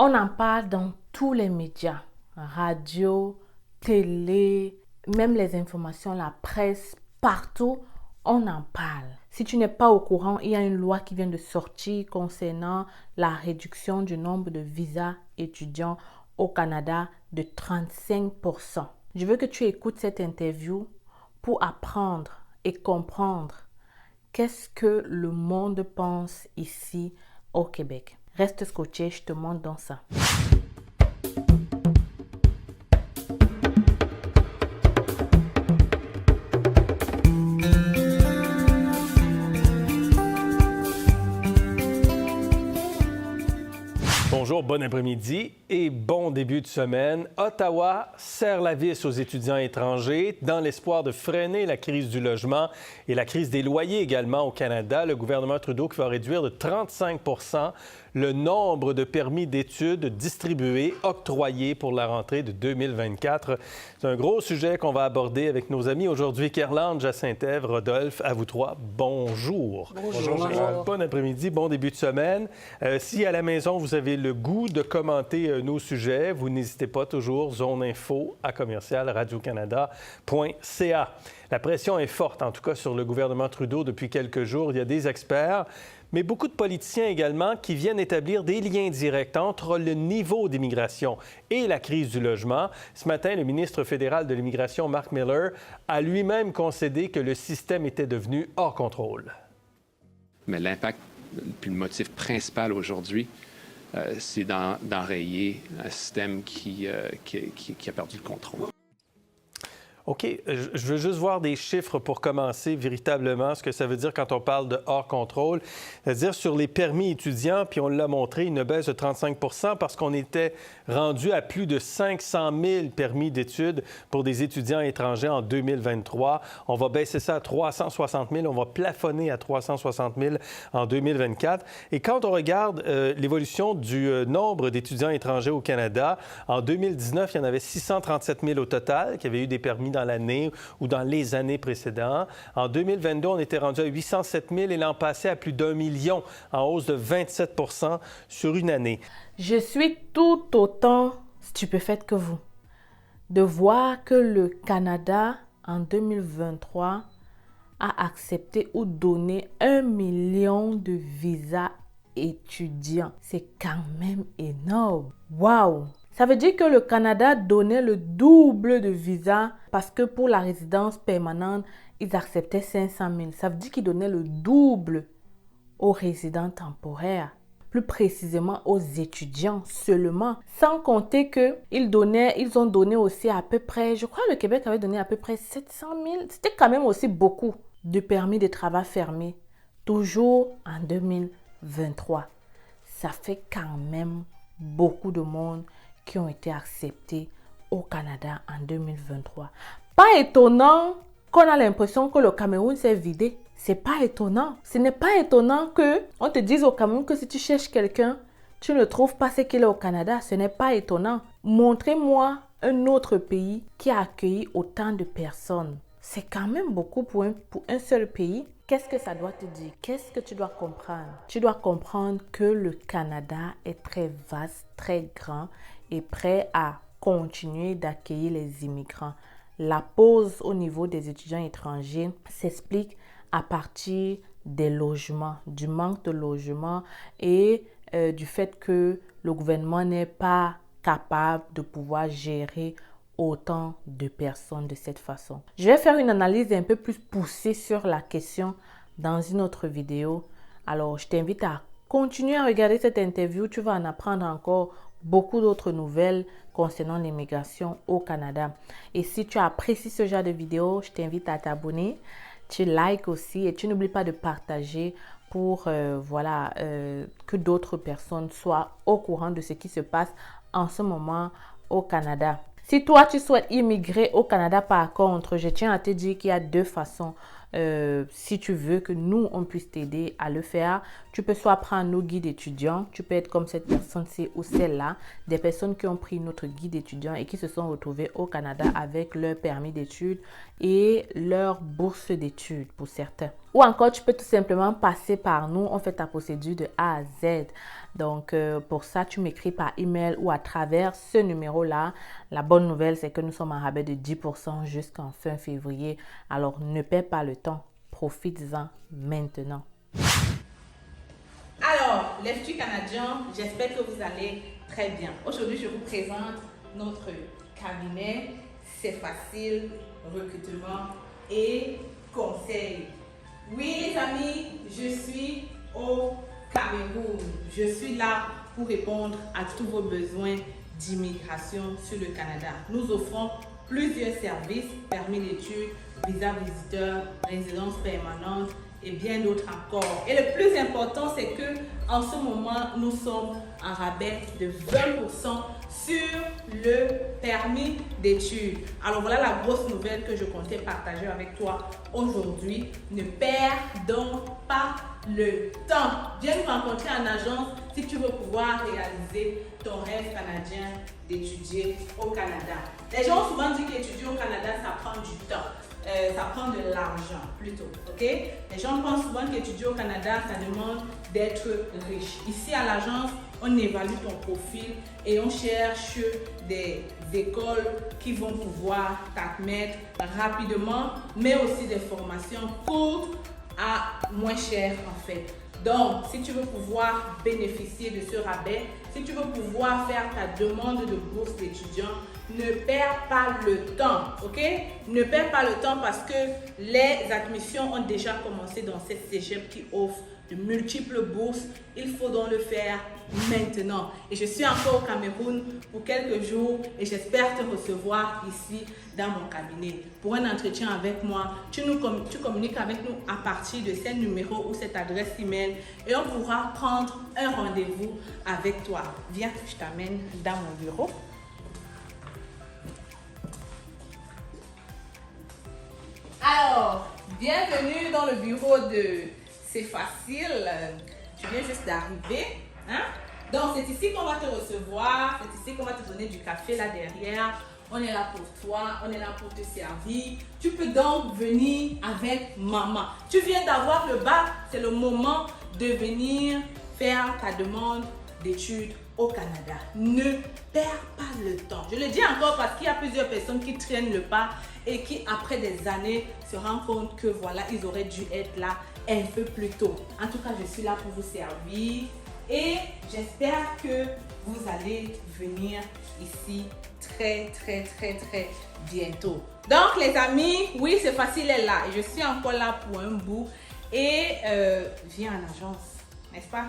On en parle dans tous les médias, radio, télé, même les informations, la presse, partout, on en parle. Si tu n'es pas au courant, il y a une loi qui vient de sortir concernant la réduction du nombre de visas étudiants au Canada de 35%. Je veux que tu écoutes cette interview pour apprendre et comprendre qu'est-ce que le monde pense ici au Québec. Reste scotché, je te montre dans ça. Bonjour, bon après-midi et bon début de semaine. Ottawa serre la vis aux étudiants étrangers dans l'espoir de freiner la crise du logement et la crise des loyers également au Canada. Le gouvernement Trudeau qui va réduire de 35 le nombre de permis d'études distribués, octroyés pour la rentrée de 2024. C'est un gros sujet qu'on va aborder avec nos amis aujourd'hui. Kerlande, Jacinthe-Ève, Rodolphe, à vous trois, bonjour. Bonjour. Bon après-midi, bon début de semaine. Si à la maison, vous avez le goût de commenter nos sujets, vous n'hésitez pas toujours, zoneinfo@radiocanada.ca. La pression est forte, en tout cas, sur le gouvernement Trudeau depuis quelques jours. Il y a des experts, mais beaucoup de politiciens également qui viennent établir des liens directs entre le niveau d'immigration et la crise du logement. Ce matin, le ministre fédéral de l'immigration, Mark Miller, a lui-même concédé que le système était devenu hors contrôle. Mais l'impact, puis le motif principal aujourd'hui, c'est d'enrayer un système qui a perdu le contrôle. OK. Je veux juste voir des chiffres pour commencer véritablement ce que ça veut dire quand on parle de hors contrôle. C'est-à-dire sur les permis étudiants, puis on l'a montré, une baisse de 35 parce qu'on était rendu à plus de 500 000 permis d'études pour des étudiants étrangers en 2023. On va baisser ça à 360 000. On va plafonner à 360 000 en 2024. Et quand on regarde l'évolution du nombre d'étudiants étrangers au Canada, en 2019, il y en avait 637 000 au total qui avaient eu des permis dans l'année ou dans les années précédentes. En 2022, on était rendu à 807 000 et l'an passé à plus d'1 million, en hausse de 27 sur une année. Je suis tout autant stupéfaite que vous de voir que le Canada, en 2023, a accepté ou donné 1 million de visas étudiants. C'est quand même énorme. Waouh! Ça veut dire que le Canada donnait le double de visas parce que pour la résidence permanente, ils acceptaient 500 000. Ça veut dire qu'ils donnaient le double aux résidents temporaires. Plus précisément aux étudiants seulement. Sans compter qu'ils ont donné aussi à peu près, je crois que le Québec avait donné à peu près 700 000. C'était quand même aussi beaucoup de permis de travail fermés. Toujours en 2023. Ça fait quand même beaucoup de monde qui ont été acceptés au Canada en 2023. Pas étonnant qu'on a l'impression que le Cameroun s'est vidé. C'est pas étonnant. Ce n'est pas étonnant qu'on te dise au Cameroun que si tu cherches quelqu'un, tu ne trouves pas ce qu'il est au Canada. Ce n'est pas étonnant. Montrez-moi un autre pays qui a accueilli autant de personnes. C'est quand même beaucoup pour un seul pays. Qu'est-ce que ça doit te dire? Qu'est-ce que tu dois comprendre? Tu dois comprendre que le Canada est très vaste, très grand et prêt à continuer d'accueillir les immigrants. La pause au niveau des étudiants étrangers s'explique à partir des logements, du manque de logements et du fait que le gouvernement n'est pas capable de pouvoir gérer autant de personnes de cette façon. Je vais faire une analyse un peu plus poussée sur la question dans une autre vidéo. Alors, je t'invite à continuer à regarder cette interview. Tu vas en apprendre encore beaucoup d'autres nouvelles concernant l'immigration au Canada. Et si tu apprécies ce genre de vidéo, je t'invite à t'abonner. Tu likes aussi et tu n'oublies pas de partager pour que d'autres personnes soient au courant de ce qui se passe en ce moment au Canada. Si toi, tu souhaites immigrer au Canada, par contre, je tiens à te dire qu'il y a deux façons. Si tu veux que nous, on puisse t'aider à le faire, tu peux soit prendre nos guides étudiants, tu peux être comme cette personne-ci ou celle-là, des personnes qui ont pris notre guide étudiant et qui se sont retrouvées au Canada avec leur permis d'études et leur bourse d'études pour certains. Ou encore, tu peux tout simplement passer par nous. On fait ta procédure de A à Z. Donc, pour ça, tu m'écris par email ou à travers ce numéro-là. La bonne nouvelle, c'est que nous sommes en rabais de 10% jusqu'en fin février. Alors, ne perds pas le temps. Profites-en maintenant. Alors, l'Institut canadien, j'espère que vous allez très bien. Aujourd'hui, je vous présente notre cabinet. C'est facile, recrutement et conseil. Oui, les amis, je suis au Cameroun. Je suis là pour répondre à tous vos besoins d'immigration sur le Canada. Nous offrons plusieurs services, permis d'études, visa visiteur, résidence permanente et bien d'autres encore. Et le plus important, c'est que en ce moment, nous sommes en rabais de 20% sur le permis d'études. Alors voilà la grosse nouvelle que je comptais partager avec toi aujourd'hui. Ne perds donc pas le temps. Viens nous rencontrer en agence si tu veux pouvoir réaliser ton rêve canadien d'étudier au Canada. Les gens ont souvent dit qu'étudier au Canada, ça prend du temps. Ça prend de l'argent plutôt, ok? Les gens pensent souvent qu'étudier au Canada, ça demande d'être riche. Ici à l'agence, on évalue ton profil et on cherche des écoles qui vont pouvoir t'admettre rapidement, mais aussi des formations courtes à moins cher en fait. Donc, si tu veux pouvoir bénéficier de ce rabais, si tu veux pouvoir faire ta demande de bourse d'étudiant, ne perds pas le temps, ok? Ne perds pas le temps parce que les admissions ont déjà commencé dans cette cégep qui offre de multiples bourses. Il faut donc le faire maintenant. Et je suis encore au Cameroun pour quelques jours et j'espère te recevoir ici dans mon cabinet pour un entretien avec moi. Tu communiques avec nous à partir de ce numéro ou cette adresse email et on pourra prendre un rendez-vous avec toi. Viens, je t'amène dans mon bureau. Alors, bienvenue dans le bureau de C'est facile. Tu viens juste d'arriver. Hein? Donc, c'est ici qu'on va te recevoir. C'est ici qu'on va te donner du café là derrière. On est là pour toi. On est là pour te servir. Tu peux donc venir avec maman. Tu viens d'avoir le bac. C'est le moment de venir faire ta demande d'études au Canada. Ne perds pas le temps. Je le dis encore parce qu'il y a plusieurs personnes qui traînent le pas et qui, après des années, se rendent compte que voilà, ils auraient dû être là un peu plus tôt. En tout cas, je suis là pour vous servir et j'espère que vous allez venir ici très bientôt. Donc, les amis, oui, c'est facile, elle est là. Et je suis encore là pour un bout et viens en agence, n'est-ce pas?